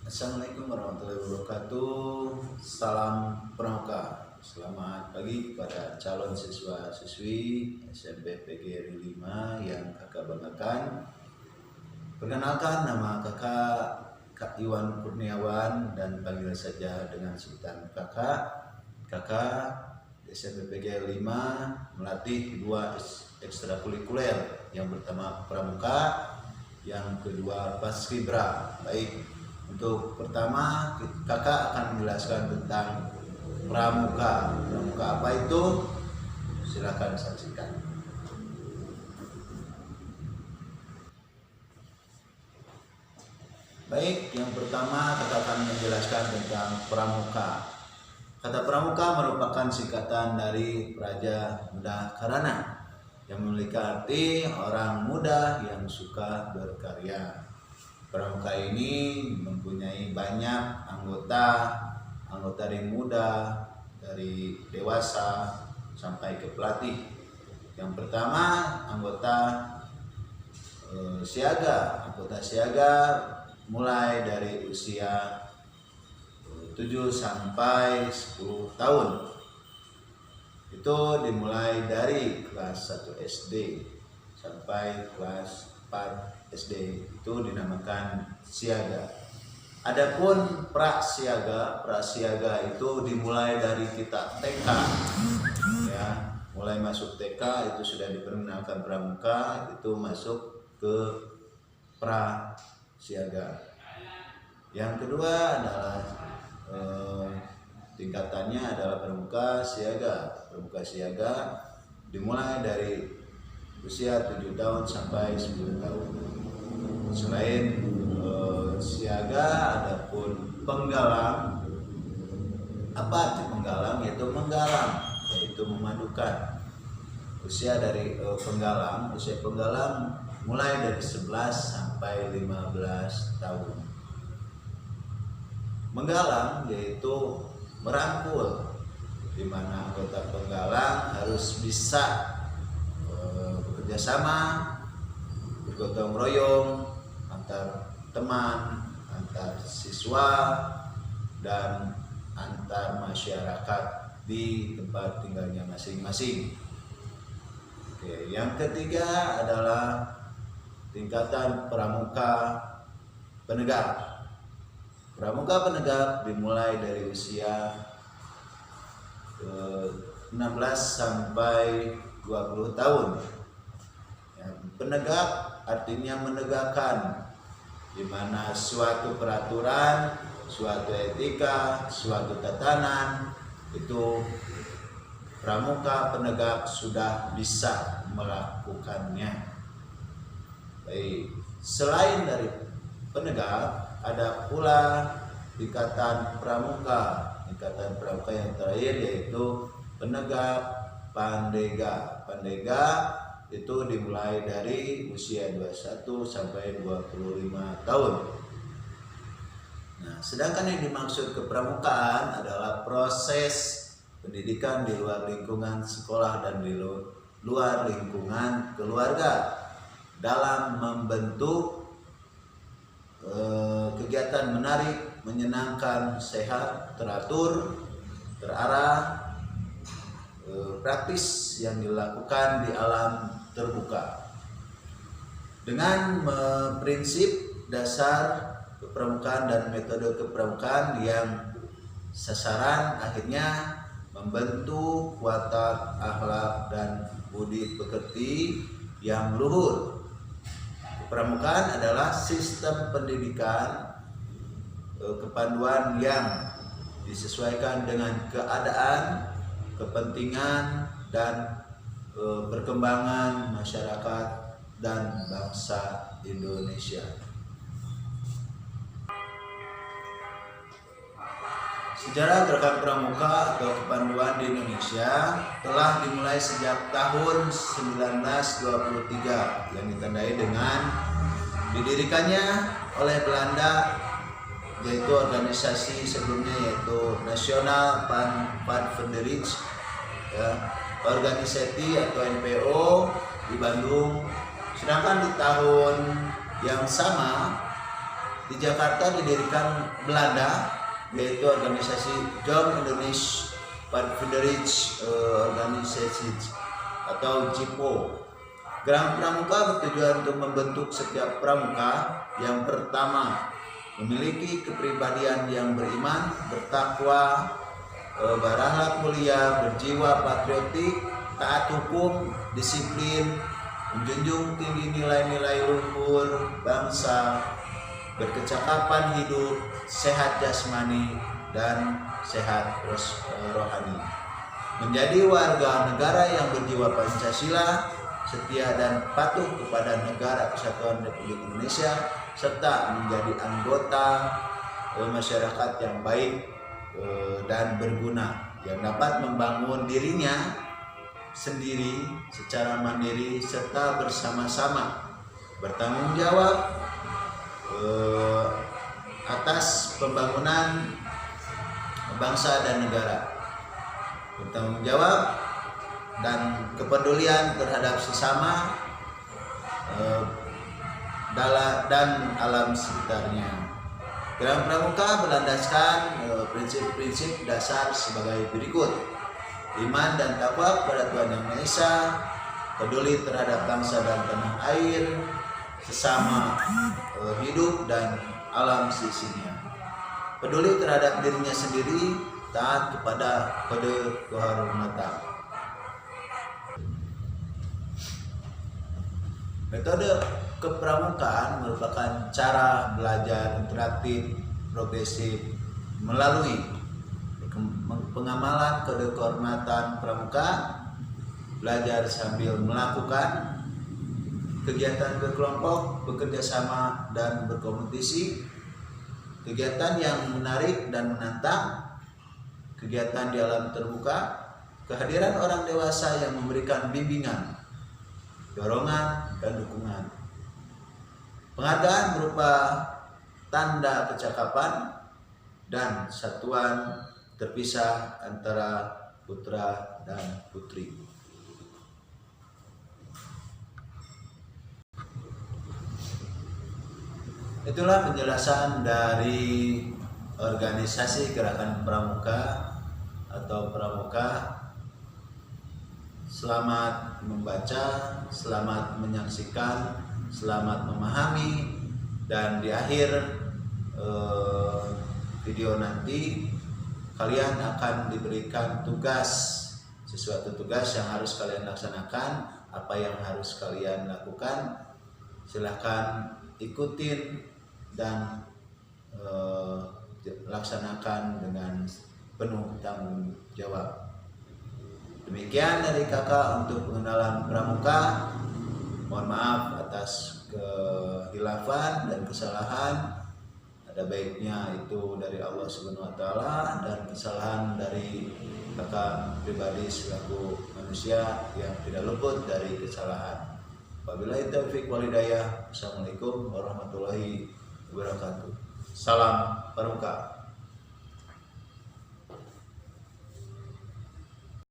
Assalamualaikum warahmatullahi wabarakatuh. Salam pramuka. Selamat pagi kepada calon siswa-siswi SMP PGRI 5 yang kakak banggakan. Perkenalkan, nama kakak Kak Iwan Kurniawan dan panggil saja dengan sebutan kakak. Kakak di SMP PGRI 5 melatih dua ekstrakurikuler, yang pertama pramuka, yang kedua paskibra. Baik. Untuk pertama, kakak akan menjelaskan tentang pramuka. Pramuka apa itu? Silakan saksikan. Baik, yang pertama kakak akan menjelaskan tentang pramuka. Kata pramuka merupakan singkatan dari Praja Muda Karana, yang memiliki arti orang muda yang suka berkarya. Pramuka ini mempunyai banyak anggota dari muda, dari dewasa sampai ke pelatih. Yang pertama, anggota siaga. Anggota siaga mulai dari usia 7 sampai 10 tahun. Itu dimulai dari kelas 1 SD sampai kelas 4 SD, itu dinamakan siaga. Adapun prasiaga itu dimulai dari kita TK, ya, mulai masuk TK itu sudah diperkenalkan pramuka, itu masuk ke prasiaga. Yang kedua adalah tingkatannya adalah pramuka siaga. Pramuka siaga dimulai dari usia 7 tahun sampai 10 tahun. Selain siaga, adapun penggalang. Apa arti penggalang? Yaitu memadukan. Usia dari usia penggalang mulai dari 11 sampai 15 tahun. Menggalang yaitu merangkul, di mana anggota penggalang harus bisa bekerja sama, bergotong royong antar teman, antar siswa, dan antar masyarakat di tempat tinggalnya masing-masing. Oke, yang ketiga adalah tingkatan pramuka penegak. Pramuka penegak dimulai dari usia 16 sampai 20 tahun. Penegak artinya menegakkan, di mana suatu peraturan, suatu etika, suatu tatanan itu pramuka penegak sudah bisa melakukannya. Baik, selain dari penegak, ada pula tingkatan pramuka. Tingkatan pramuka yang terakhir yaitu penegak pandega. Pandega itu dimulai dari usia 21 sampai 25 tahun. Nah, sedangkan yang dimaksud kepramukaan adalah proses pendidikan di luar lingkungan sekolah dan di luar lingkungan keluarga dalam membentuk kegiatan menarik, menyenangkan, sehat, teratur, terarah, praktis yang dilakukan di alam terbuka dengan prinsip dasar kepramukaan dan metode kepramukaan yang sasaran akhirnya membentuk watak, akhlak, dan budi pekerti yang luhur. Kepramukaan adalah sistem pendidikan kepanduan yang disesuaikan dengan keadaan, kepentingan, dan perkembangan masyarakat dan bangsa Indonesia. Sejarah gerakan pramuka atau kepanduan di Indonesia telah dimulai sejak tahun 1923 yang ditandai dengan didirikannya oleh Belanda, yaitu organisasi sebelumnya yaitu National Padvederij, ya, organisasi atau NPO di Bandung. Sedangkan di tahun yang sama Di Jakarta didirikan Belanda, yaitu organisasi Jong Indonesisch Padvederij Organisatie atau JIPO. Gerang Pramuka bertujuan untuk membentuk setiap pramuka yang pertama memiliki kepribadian yang beriman, bertakwa, berakhlak mulia, berjiwa patriotik, taat hukum, disiplin, menjunjung tinggi nilai-nilai luhur bangsa, berkecakapan hidup, sehat jasmani dan sehat rohani. Menjadi warga negara yang berjiwa Pancasila, setia dan patuh kepada Negara Kesatuan Republik Indonesia, serta menjadi anggota masyarakat yang baik dan berguna, yang dapat membangun dirinya sendiri secara mandiri serta bersama-sama bertanggung jawab atas pembangunan bangsa dan negara, bertanggung jawab dan kepedulian terhadap sesama dan alam sekitarnya. Gerang Pramuka berlandaskan prinsip-prinsip dasar sebagai berikut: iman dan takwa kepada Tuhan Yang Maha Esa, peduli terhadap bangsa dan tanah air, sesama hidup dan alam sisinya, peduli terhadap dirinya sendiri, taat kepada kode kehormatan. Metode kepramukaan merupakan cara belajar interaktif progresif melalui pengamalan kode kehormatan pramuka, belajar sambil melakukan kegiatan berkelompok, bekerja sama dan berkompetisi, kegiatan yang menarik dan menantang, kegiatan di alam terbuka, kehadiran orang dewasa yang memberikan bimbingan, dorongan dan dukungan. Penghargaan berupa tanda kecakapan dan satuan terpisah antara putra dan putri. Itulah penjelasan dari organisasi Gerakan Pramuka atau Pramuka. Selamat membaca, selamat menyaksikan, selamat memahami, dan di akhir video nanti kalian akan diberikan sesuatu tugas yang harus kalian laksanakan. Apa yang harus kalian lakukan, silahkan ikutin dan laksanakan dengan penuh tanggung jawab. Demikian dari kakak untuk pengenalan pramuka. Mohon maaf atas kehilafan dan kesalahan. Ada baiknya itu dari Allah Subhanahu wa taala, dan kesalahan dari kakak pribadi selaku manusia yang tidak luput dari kesalahan. Wabillahi taufiq wal hidayah. Assalamualaikum warahmatullahi wabarakatuh. Salam pramuka.